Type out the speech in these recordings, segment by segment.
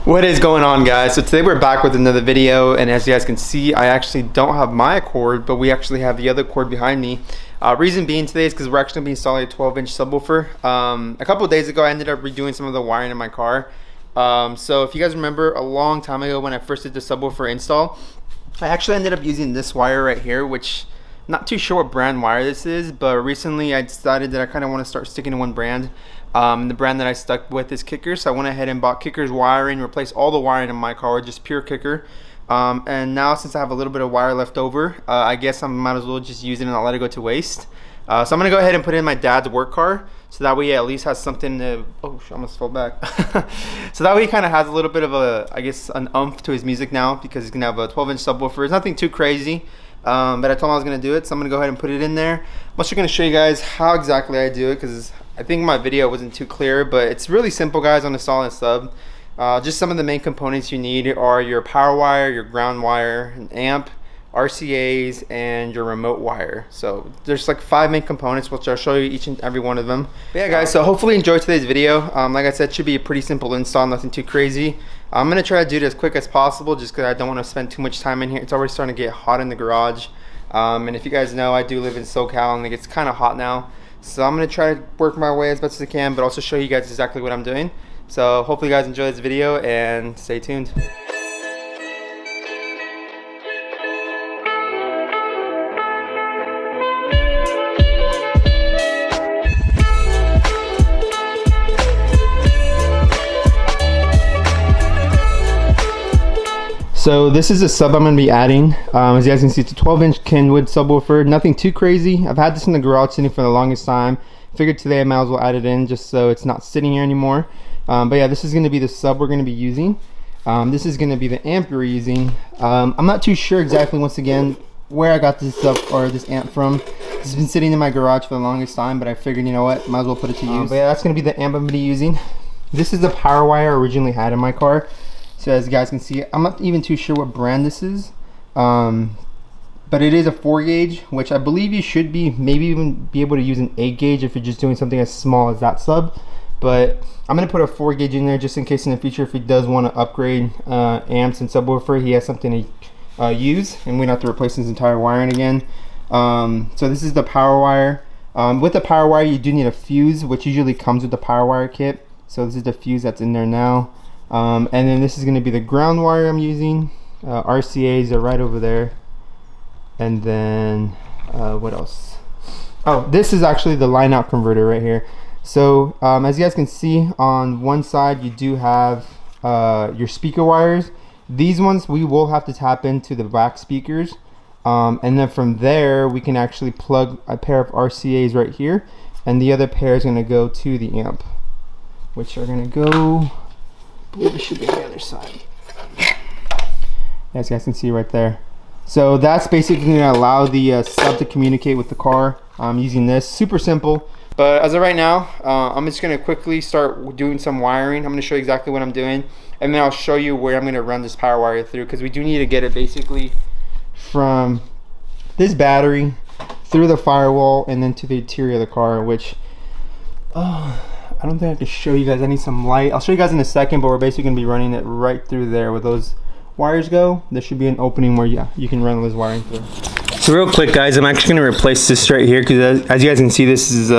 What is going on, guys? So today we're back with another video, and as you guys can see, I actually don't have my cord, but we actually have the other cord behind me. Reason being today is because we're actually going to be installing a 12-inch subwoofer. A couple of days ago I ended up redoing some of the wiring in my car. So if you guys remember, a long time ago when I first did the subwoofer install, I actually ended up using this wire right here, which not too sure what brand wire this is, but recently I decided that I kind of want to start sticking to one brand. The brand that I stuck with is Kicker, so I went ahead and bought Kicker's wiring, replaced all the wiring in my car with just pure Kicker. And now since I have a little bit of wire left over, I guess I might as well just use it and not let it go to waste. So I'm going to go ahead and put it in my dad's work car, so that way he at least has something to, oh, I almost fell back. So that way he kind of has a little bit of a, I guess, an oomph to his music now, because he's going to have a 12-inch subwoofer. It's nothing too crazy. But I told him I was going to do it, so I'm going to go ahead and put it in there. I'm also going to show you guys how exactly I do it, because I think my video wasn't too clear, but it's really simple, guys, on a solid sub. Just some of the main components you need are your power wire, your ground wire, an amp, RCAs, and your remote wire. So there's like 5 main components, which I'll show you each and every one of them. But yeah, guys, so hopefully you enjoyed today's video. Like I said, it should be a pretty simple install, nothing too crazy. I'm going to try to do it as quick as possible, just because I don't want to spend too much time in here. It's already starting to get hot in the garage. And if you guys know, I do live in SoCal, and it gets kind of hot now. So I'm going to try to work my way as best as I can, but also show you guys exactly what I'm doing. So hopefully you guys enjoy this video, and stay tuned. So this is a sub I'm going to be adding. As you guys can see, it's a 12-inch Kenwood subwoofer. Nothing too crazy. I've had this in the garage sitting for the longest time. Figured today I might as well add it in just so it's not sitting here anymore. But yeah, this is going to be the sub we're going to be using. This is going to be the amp we're using. I'm not too sure exactly, once again, where I got this sub or this amp from. This has been sitting in my garage for the longest time, but I figured, you know what, might as well put it to use. But yeah, that's going to be the amp I'm going to be using. This is the power wire I originally had in my car. So as you guys can see, I'm not even too sure what brand this is, but it is a 4 gauge, which I believe you should be maybe even be able to use an 8 gauge if you're just doing something as small as that sub. But I'm going to put a 4 gauge in there just in case in the future, if he does want to upgrade amps and subwoofer, he has something to use, and we don't have to replace his entire wiring again. So this is the power wire. With the power wire, you do need a fuse, which usually comes with the power wire kit. So this is the fuse that's in there now. And then this is going to be the ground wire I'm using. RCAs are right over there. And then what else? Oh, this is actually the line out converter right here. So as you guys can see, on one side you do have your speaker wires. These ones we will have to tap into the back speakers, and then from there we can actually plug a pair of RCAs right here, and the other pair is going to go to the amp, which are going to go, I believe it should be on the other side. As you guys can see right there. So that's basically going to allow the sub to communicate with the car using this. Super simple. But as of right now, I'm just going to quickly start doing some wiring. I'm going to show you exactly what I'm doing, and then I'll show you where I'm going to run this power wire through, because we do need to get it basically from this battery through the firewall and then to the interior of the car, which I don't think I can show you guys. I need some light. I'll show you guys in a second, but we're basically going to be running it right through there where those wires go. There should be an opening where you can run this wiring through. So real quick, guys, I'm actually going to replace this right here, because as you guys can see, this is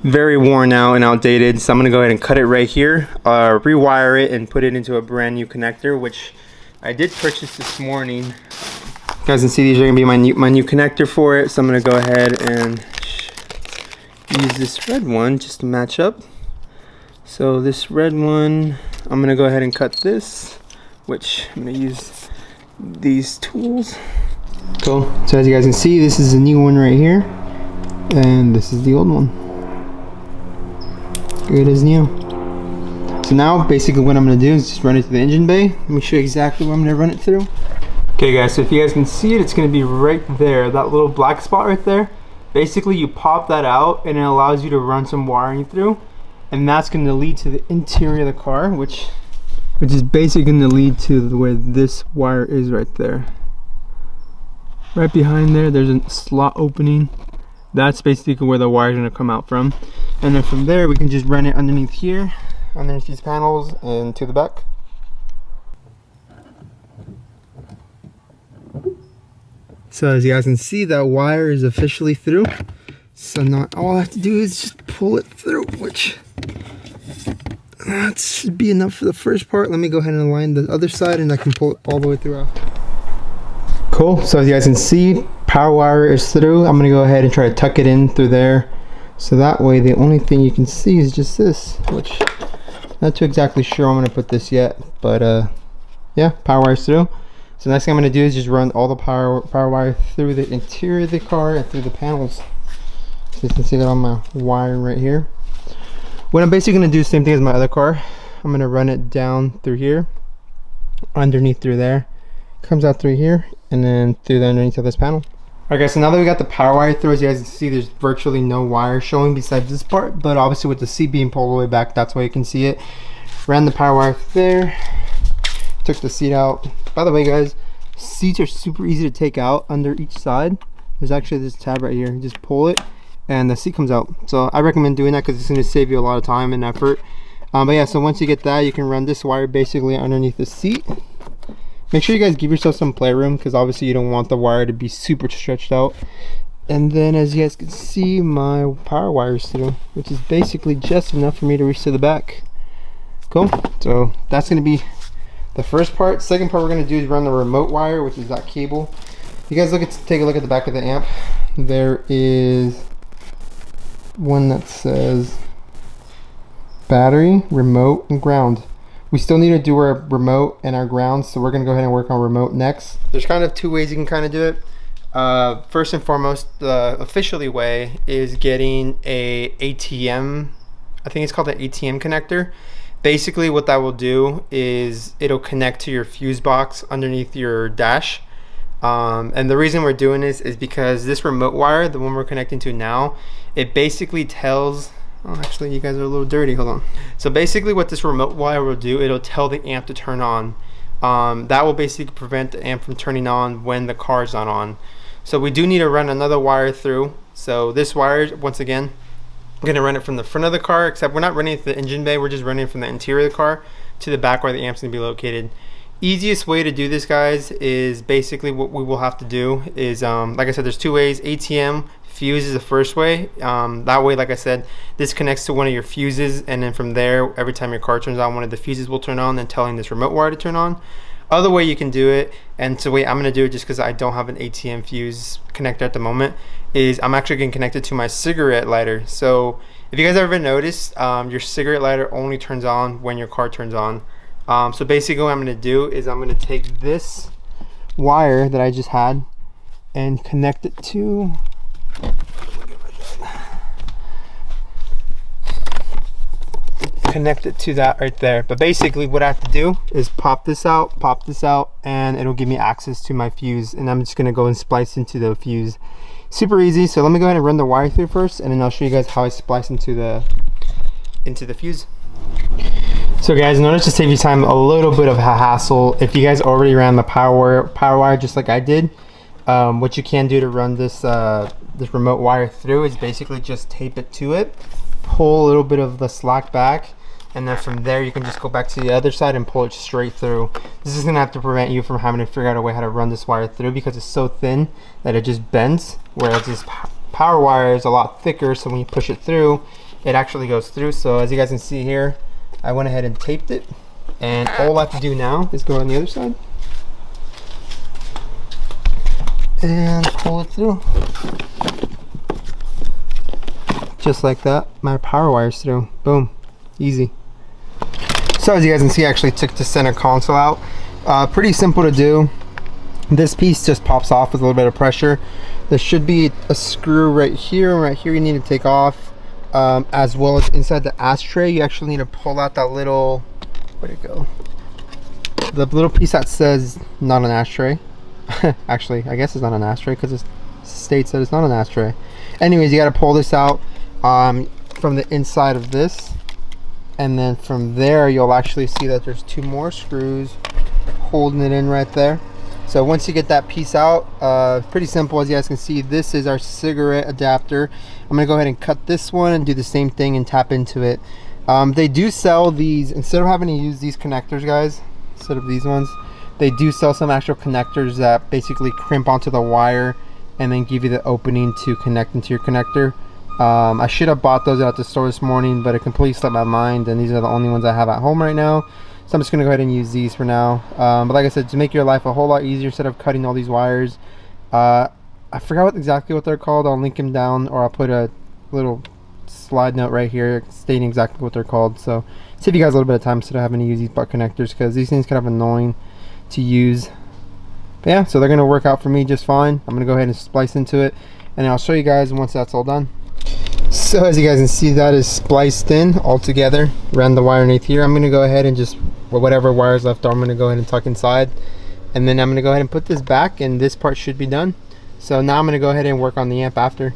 very worn out and outdated. So I'm going to go ahead and cut it right here, rewire it, and put it into a brand new connector, which I did purchase this morning. You guys can see these are going to be my new connector for it. So I'm going to go ahead and use this red one just to match up. So this red one, I'm going to go ahead and cut this, which I'm going to use these tools. Cool. So as you guys can see, this is the new one right here, and this is the old one. Good as new. So now basically what I'm going to do is just run it to the engine bay. Let me show you exactly what I'm going to run it through. Okay guys, so if you guys can see it, it's going to be right there, that little black spot right there. Basically you pop that out and it allows you to run some wiring through, and that's going to lead to the interior of the car, which is basically going to lead to where this wire is right there. Right behind there, there's a slot opening. That's basically where the wire is going to come out from. And then from there, we can just run it underneath here, underneath these panels, and to the back. So as you guys can see, that wire is officially through. So now all I have to do is just pull it through, which that should be enough for the first part. Let me go ahead and align the other side and I can pull it all the way through. Cool, so as you guys can see, power wire is through. I'm gonna go ahead and try to tuck it in through there. So that way the only thing you can see is just this, which not too exactly sure I'm gonna put this yet, but yeah, power wire's through. So next thing I'm gonna do is just run all the power wire through the interior of the car and through the panels. So you can see that on my wiring right here. What I'm basically gonna do is the same thing as my other car. I'm gonna run it down through here, underneath through there, comes out through here, and then through the underneath of this panel. Alright guys, so now that we got the power wire through, as you guys can see, there's virtually no wire showing besides this part, but obviously with the seat being pulled all the way back, that's why you can see it. Ran the power wire there, took the seat out. By the way guys, seats are super easy to take out under each side. There's actually this tab right here. You just pull it and the seat comes out. So I recommend doing that because it's going to save you a lot of time and effort. But yeah, so once you get that, you can run this wire basically underneath the seat. Make sure you guys give yourself some playroom because obviously you don't want the wire to be super stretched out. And then as you guys can see, my power wire is through, which is basically just enough for me to reach to the back. Cool. So that's going to be the first part. Second part we're going to do is run the remote wire, which is that cable. You guys take a look at the back of the amp. There is one that says battery, remote, and ground. We still need to do our remote and our ground, so we're going to go ahead and work on remote next. There's kind of two ways you can kind of do it. First and foremost, the officially way is getting a ATM, I think it's called an ATM connector. Basically what that will do is it'll connect to your fuse box underneath your dash. And the reason we're doing this is because this remote wire, the one we're connecting to now, it basically tells, oh actually you guys are a little dirty, hold on. So basically what this remote wire will do, it'll tell the amp to turn on. That will basically prevent the amp from turning on when the car's not on. So we do need to run another wire through. So this wire, once again, I'm gonna run it from the front of the car, except we're not running it to the engine bay, we're just running it from the interior of the car to the back where the amp's gonna be located. Easiest way to do this guys is basically what we will have to do is like I said, there's two ways. ATM fuse is the first way. That way, like I said, this connects to one of your fuses, and then from there every time your car turns on, one of the fuses will turn on, then telling this remote wire to turn on. Other way you can do it, and so wait, I'm gonna do it just because I don't have an ATM fuse connector at the moment, is I'm actually getting connected to my cigarette lighter. So if you guys ever noticed, your cigarette lighter only turns on when your car turns on. So basically what I'm going to do is I'm going to take this wire that I just had and connect it to that right there. But basically what I have to do is pop this out, and it'll give me access to my fuse, and I'm just going to go and splice into the fuse. Super easy. So let me go ahead and run the wire through first, and then I'll show you guys how I splice into the fuse. So guys, in order to save you time, a little bit of a hassle, if you guys already ran the power wire just like I did, what you can do to run this this remote wire through is basically just tape it to it, pull a little bit of the slack back, and then from there you can just go back to the other side and pull it straight through. This is gonna have to prevent you from having to figure out a way how to run this wire through because it's so thin that it just bends, whereas this power wire is a lot thicker, so when you push it through, it actually goes through. So as you guys can see here, I went ahead and taped it, and all I have to do now is go on the other side and pull it through. Just like that, my power wire's through. Boom, easy. So as you guys can see, I actually took the center console out. Pretty simple to do. This piece just pops off with a little bit of pressure. There should be a screw right here, and right here you need to take off. As well as inside the ashtray, you actually need to pull out that little, where'd it go? The little piece that says not an ashtray. Actually, I guess it's not an ashtray because it states that it's not an ashtray. Anyways, you got to pull this out from the inside of this, and then from there you'll actually see that there's two more screws holding it in right there. So once you get that piece out, pretty simple. As you guys can see, this is our cigarette adapter. I'm gonna go ahead and cut this one and do the same thing and tap into it. They do sell these, instead of having to use these connectors guys, instead of these ones, They do sell some actual connectors that basically crimp onto the wire and then give you the opening to connect into your connector. I should have bought those at the store this morning, but it completely slipped my mind, and these are the only ones I have at home right now. So I'm just going to go ahead and use these for now. But like I said, to make your life a whole lot easier instead of cutting all these wires, I forgot exactly what they're called. I'll link them down, or I'll put a little slide note right here stating exactly what they're called. So save you guys a little bit of time instead of having to use these butt connectors, because these things kind of annoying to use. But yeah, so they're going to work out for me just fine. I'm going to go ahead and splice into it, and I'll show you guys once that's all done. So as you guys can see, that is spliced in all together. Ran the wire underneath here. I'm going to go ahead and just, whatever wires left, I'm going to go ahead and tuck inside, and then I'm going to go ahead and put this back, and this part should be done. So now I'm going to go ahead and work on the amp after.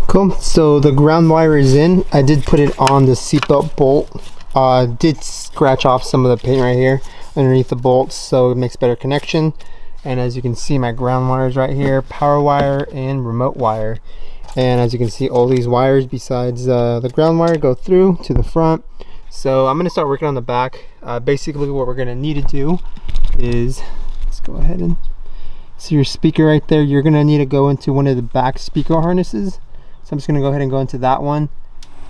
Cool. So the ground wire is in. I did put it on the seatbelt bolt. Did scratch off some of the paint right here underneath the bolts, so it makes better connection. And as you can see, my ground wires right here, power wire and remote wire. And as you can see, all these wires besides the ground wire go through to the front. So I'm going to start working on the back. Basically what we're going to need to do is, let's go ahead and see your speaker right there. You're going to need to go into one of the back speaker harnesses. So I'm just going to go ahead and go into that one.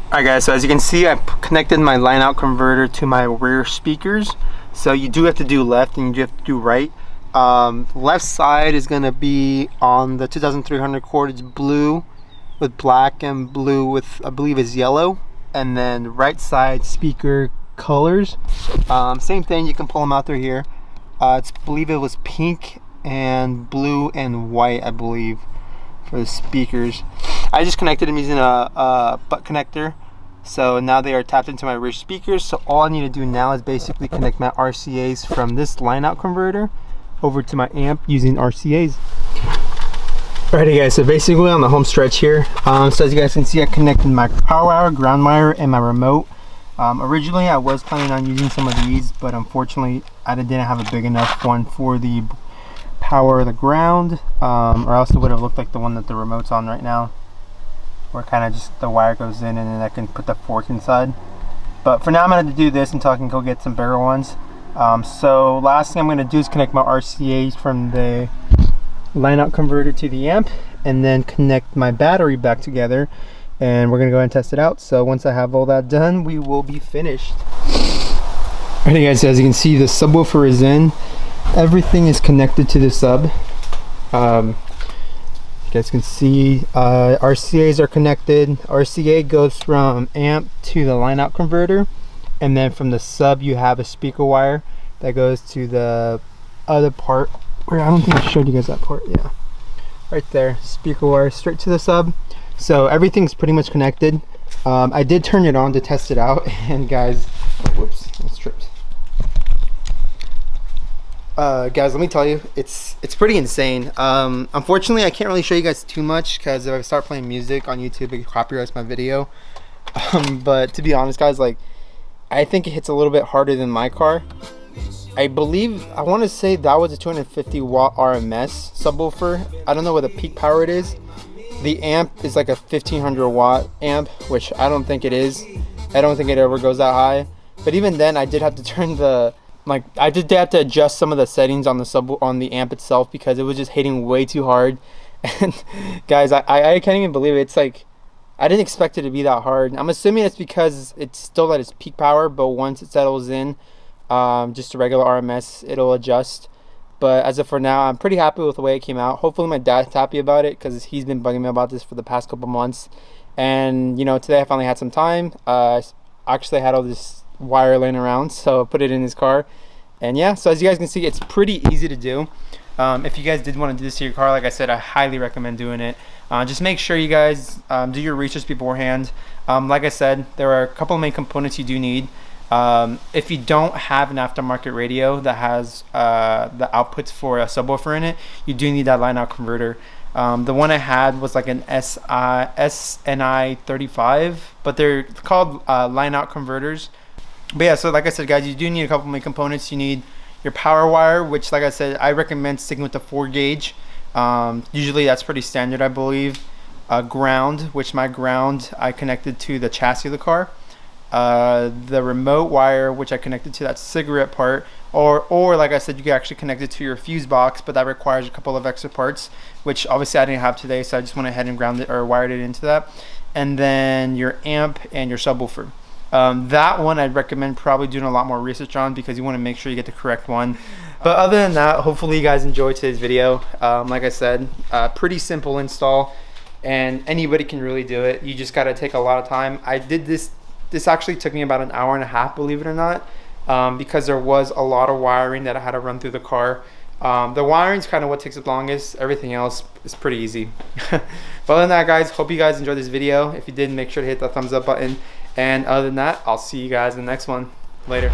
Alright guys, so as you can see, I connected my line out converter to my rear speakers. So you do have to do left and you do have to do right. Left side is going to be on the 2300 cord. It's blue with black and blue with, I believe, is yellow. And then right side speaker colors, same thing, you can pull them out through here. I believe it was pink and blue and white, I believe, for the speakers. I just connected them using a butt connector, so now they are tapped into my rear speakers. So all I need to do now is basically connect my RCAs from this line out converter over to my amp using RCAs. Alrighty guys, so basically on the home stretch here, so as you guys can see, I connected my power wire, ground wire, and my remote. Originally I was planning on using some of these, but unfortunately I didn't have a big enough one for the power or the ground, or else it would have looked like the one that the remote's on right now, where kind of just the wire goes in and then I can put the fork inside. But for now I'm going to do this until I can go get some bigger ones. So last thing I'm going to do is connect my RCAs from the line out converter to the amp, and then connect my battery back together, and we're going to go ahead and test it out. So once I have all that done, we will be finished. Alright guys, so as you can see, the subwoofer is in. Everything is connected to the sub. You guys can see RCAs are connected. RCA goes from amp to the line out converter, and then from the sub you have a speaker wire that goes to the other part where, I don't think I showed you guys that part. Yeah, right there, speaker wire straight to the sub. So everything's pretty much connected. I did turn it on to test it out, and guys, whoops, it's tripped. Guys, let me tell you, it's pretty insane. Unfortunately I can't really show you guys too much, because if I start playing music on YouTube it copyrights my video. But to be honest guys, like, I think it hits a little bit harder than my car. I believe, I want to say that was a 250 watt RMS subwoofer. I don't know what the peak power it is. The amp is like a 1500 watt amp, which I don't think it is. I don't think it ever goes that high. But even then I did have to turn the, like, I did have to adjust some of the settings on the amp itself, because it was just hitting way too hard. And guys, I can't even believe it. It's like, I didn't expect it to be that hard. I'm assuming it's because it's still at its peak power, but once it settles in, just a regular RMS, it'll adjust. But as of for now, I'm pretty happy with the way it came out. Hopefully my dad's happy about it, because he's been bugging me about this for the past couple months. And you know, today I finally had some time. Actually I had all this wire laying around, so I put it in his car. And yeah, so as you guys can see, it's pretty easy to do. If you guys did want to do this to your car, like I said, I highly recommend doing it. Just make sure you guys do your research beforehand. Like I said, there are a couple of main components you do need. If you don't have an aftermarket radio that has the outputs for a subwoofer in it, you do need that line out converter. The one I had was like an SNI 35, but they're called line out converters. But yeah, so like I said guys, you do need a couple of main components. You need your power wire, which like I said, I recommend sticking with the 4 gauge. Usually that's pretty standard, I believe. Ground, which my ground I connected to the chassis of the car. the remote wire, which I connected to that cigarette part, or like I said, you can actually connect it to your fuse box, but that requires a couple of extra parts, which obviously I didn't have today, so I just went ahead and grounded or wired it into that. And then your amp and your subwoofer. That one I'd recommend probably doing a lot more research on, because you want to make sure you get the correct one. But other than that, hopefully you guys enjoyed today's video. Like I said, pretty simple install, and anybody can really do it. You just got to take a lot of time. I did this actually took me about an hour and a half, believe it or not, because there was a lot of wiring that I had to run through the car. The wiring's kind of what takes the longest. Everything else is pretty easy. But other than that, guys, hope you guys enjoyed this video. If you did, make sure to hit that thumbs up button. And other than that, I'll see you guys in the next one. Later.